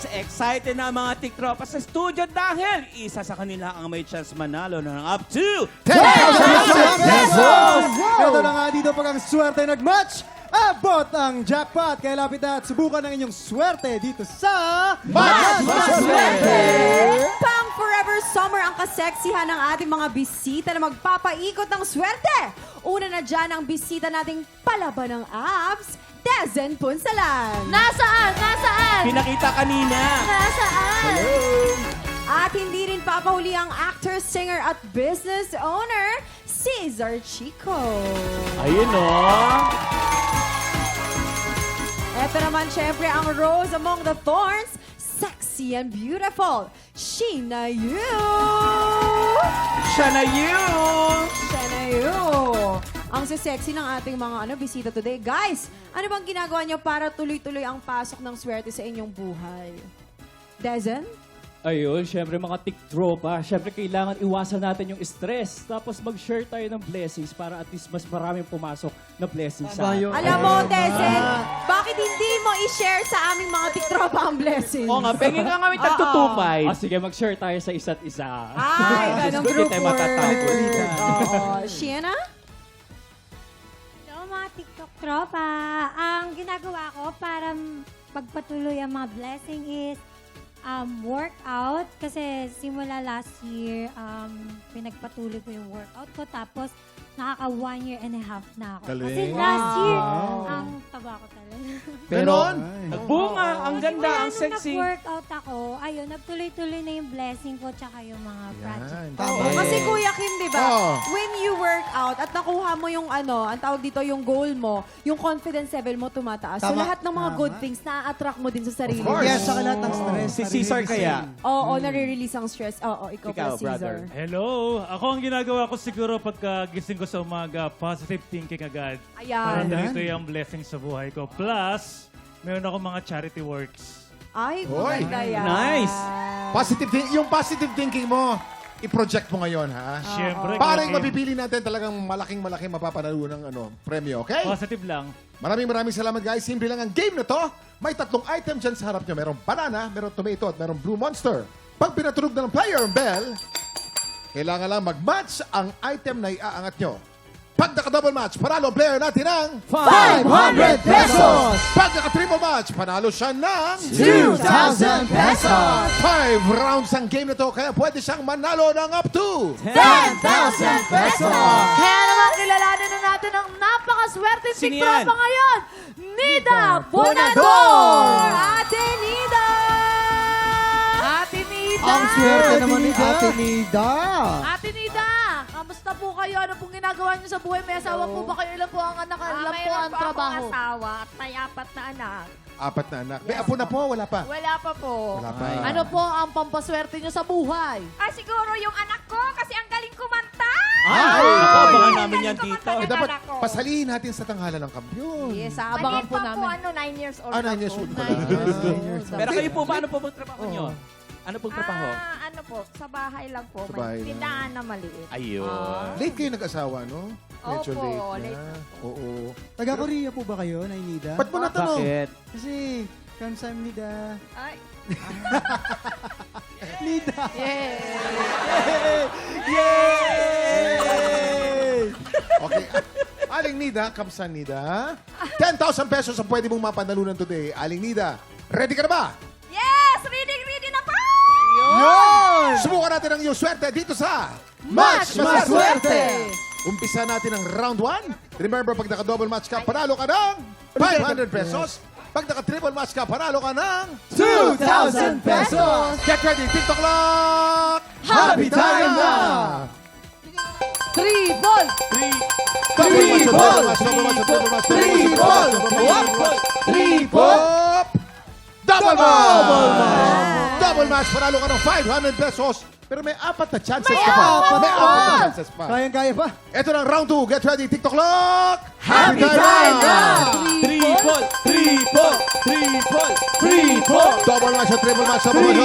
Alright, excited na ang mga tiktropa sa studio dahil isa sa kanila ang may chance manalo ng up to 10,000 pesos! Ito na nga dito pag ang swerte nag-match. Abot ang jackpot. Kaya lapit na at subukan ang inyong swerte dito sa Match Maswerte! Pang Forever Summer ang kaseksihan ng ating mga bisita na magpapaikot ng swerte. Una na dyan ang bisita nating palaban ng abs, Dezen Punsalan. Nasaan? Nasaan? pinakita kanina. Nasaan? At hindi rin papahuli ang actor, singer at business owner, Cesar Chico. Ayun o. Ito naman syempre ang Rose Among the Thorns, sexy and beautiful, Sheena Yu. Siya na yun. Sheena Yu. Ang sexy ng ating mga bisita today. Guys, ano bang ginagawa niyo para tuloy-tuloy ang pasok ng swerte sa inyong buhay? Dezen? Ayun, syempre mga tiktropa, syempre kailangan iwasan natin yung stress. Tapos mag-share tayo ng blessings para at least mas maraming pumasok na blessings sa atin. Alam mo, Dezen, bakit hindi mo i-share sa aming mga tiktropa ang blessings? Oo nga, pengen ka kami tagtutupay. Sige, mag-share tayo sa isa't isa. Ay, ganong Hindi group tayo work. matatapos. Oo. Sheena? Hello mga TikTok tropa. Ang ginagawa ko para pagpatuloy ang mga blessing is workout. Kasi simula last year, pinagpatuloy ko yung workout ko. Tapos nakaka 1 year and a half na ako. Galing. Kasi last year, ang taba ko talaga. Pero, nagbunga, ang ganda, Simula ang nung sexy. nag-workout ako, ayun, nagtuloy-tuloy na yung blessing ko tsaka yung mga project. Oo, kasi Kuya Kim, di ba? Oo. When you work out at nakuha mo yung ang tawag dito, yung goal mo, yung confidence level mo tumataas. So Tama. lahat ng mga Tama. good things na-attract mo din sa sarili mo. Yes, sa lahat ng stress. Si Cesar kaya. Oo, nare-release ang stress. Oo, ikaw Ikaw, pa, Cesar. brother. Hello! Ako ang ginagawa ko siguro pagka gising ko sa umaga, positive thinking agad. Para Ayan. nalito yung blessing sa buhay ko. Plus, meron ako mga charity works. Ay, Hoy. maganda yan. Nice. Yung positive thinking mo, i-project mo ngayon, ha? Siyempre, Para yung Kim, mapipili natin talagang malaking mapapanalo ng premyo, okay? positive lang. Maraming salamat, guys. Simple lang ang game na to. May 3 item dyan sa harap nyo. Merong banana, merong tomato, at merong blue monster. Pag pinatunog na ng player ang bell, kailangan lang mag-match ang item na iaangat nyo. Pag naka-double match, panalo ang player natin ng 500 pesos! Pag naka-triple match, panalo siya ng 2,000 pesos! 5 rounds ang game na to, kaya pwede siyang manalo ng up to 10,000 pesos! Kaya naman kilalanin na natin ang napakaswerte Sino tiktropa yan? ngayon, Nida Bonador! Bonador! Ate Nida! Ate Nida! Ang swerte naman ni Ate Nida! Ate Nida! Kamusta po kayo? Ano pong ginagawa niyo sa buhay? May asawa po ba kayo? Ilan po ang anak? Ilan po ang trabaho? asawa at may 4 na anak. 4 na anak. May apo na po, wala pa. Wala pa po. Wala pa. Ano po ang pampaswerte niyo sa buhay? Siguro yung anak ko kasi ang galing kumanta. Ay! Abangan namin yan dito. Eh, dapat pasalihin natin sa tanghalan ng kampiyon. Yes, abangan Maliit po pa po, namin. 9 years old 9 years ako. old pa 9 years old. Pero kayo po, paano po ang trabaho nyo? Ano pong trabaho? Ano po, sa bahay lang po. Sa bahay May lang. tindahan na maliit. Ayun. Late kayo nag-asawa, no? Medyo Opo, late late na. na Oo. Taga-Korea po ba kayo, Nainida? Ba't mo natanong? Bakit? Kasi, kamsahamnida. Ay, Nida! Okay. Aling Nida, kamsa Nida. 10,000 pesos ang pwede mong mapanalunan today. Aling Nida, ready ka na ba? yes! Ready na po! Yun! Subukan natin ang iyong swerte dito sa Match Maswerte! Umpisa natin ang round 1. Remember, pag naka-double match ka, panalo ka ng 500 pesos. Pag naka-triple match ka, panalo ka ng 2,000 pesos! Get ready, TikTok clock! Happy time na! Triple! Double match, double match, double match, double match, Triple! double match! Double match, panalo ka ng 500 pesos. Pero may 4 na chances ka pa. May 4 na chances pa. Kayang-kaya pa. Ito na ang round 2. Get ready, TikTok clock! Happy time na! Triple! Triple! Triple! Triple! Double match, triple match, double match.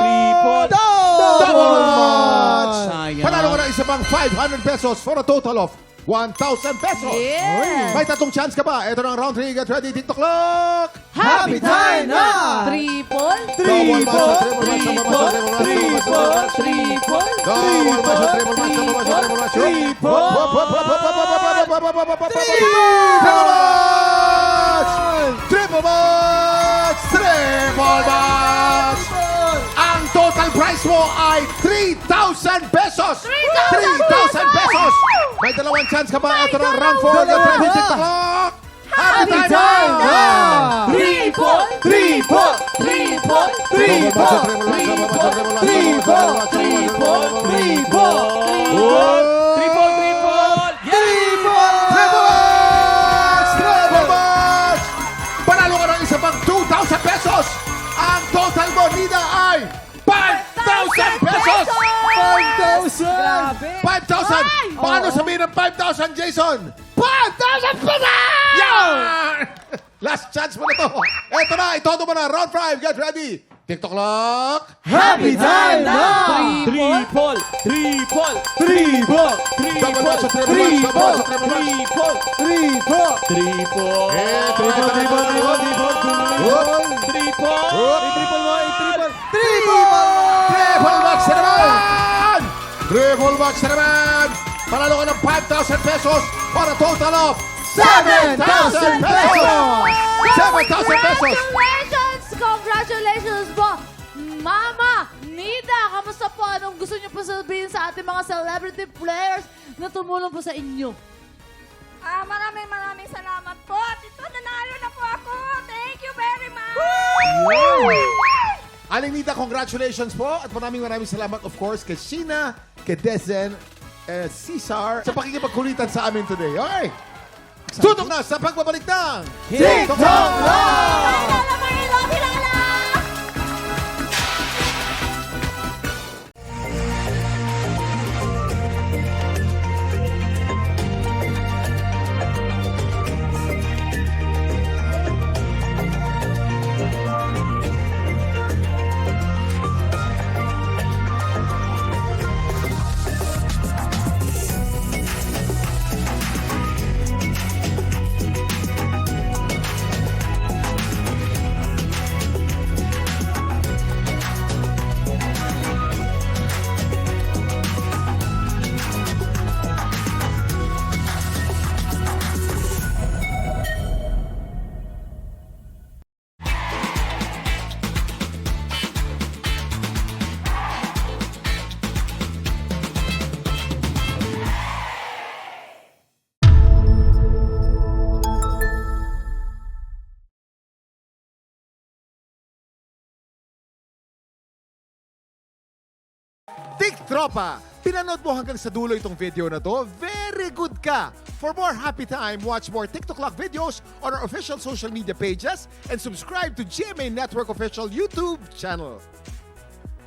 Triple! Double match! Sayang. Panalo ka ng isa pang 500 pesos for a total of 1,000 pesos. Yes! May 3 chance ka pa. Ito na ang round 3. Get ready, TikTok clock! Happy time na! Triple! Double match, triple match, double match, triple match, triple match. Ang total price mo ay 3,000 pesos! 3,000 pesos! May 2 chance ka pa. Ito na ang round 4. Get ready, TikTok clock! Happy time na! Triple! Triple! Triple! Triple! Triple match! Panalo ka ng isa pang 2,000 pesos! Ang total mo, Nina, ay 5,000 pesos! 5,000! 5,000! Paano sabihin ng 5,000, Jason? 5,000 pesos! Yan! Last chance mo na to. Eto na, itodo mo na. Round 5, get ready. TikTok clock. Happy time na! Triple! Triple! Triple! Double match, triple match, double match, triple match. Triple! Triple! Triple! Triple! Triple match na naman! Triple match na naman! Panalo ka ng 5,000 pesos for a total of 7,000 pesos! 7,000 pesos! Congratulations! Congratulations po! Mama, Nida, kamusta po? Anong gusto niyo po sabihin sa ating mga celebrity players na tumulong po sa inyo? Maraming salamat po. At ito, nanalo na po ako. Thank you very much! Aling Nita, congratulations po at maraming salamat of course kay Sheena, kay Dezen, Cesar sa pakikipagkulitan sa amin today. Okay? Tutok na sa pagbabalik ng TikTok Live! Hilala, Marilo, hilala! Tik Tropa! Pinanood mo hanggang sa dulo itong video na to? Very good ka! For more happy time, watch more TikTok Clock videos on our official social media pages and subscribe to GMA Network official YouTube channel.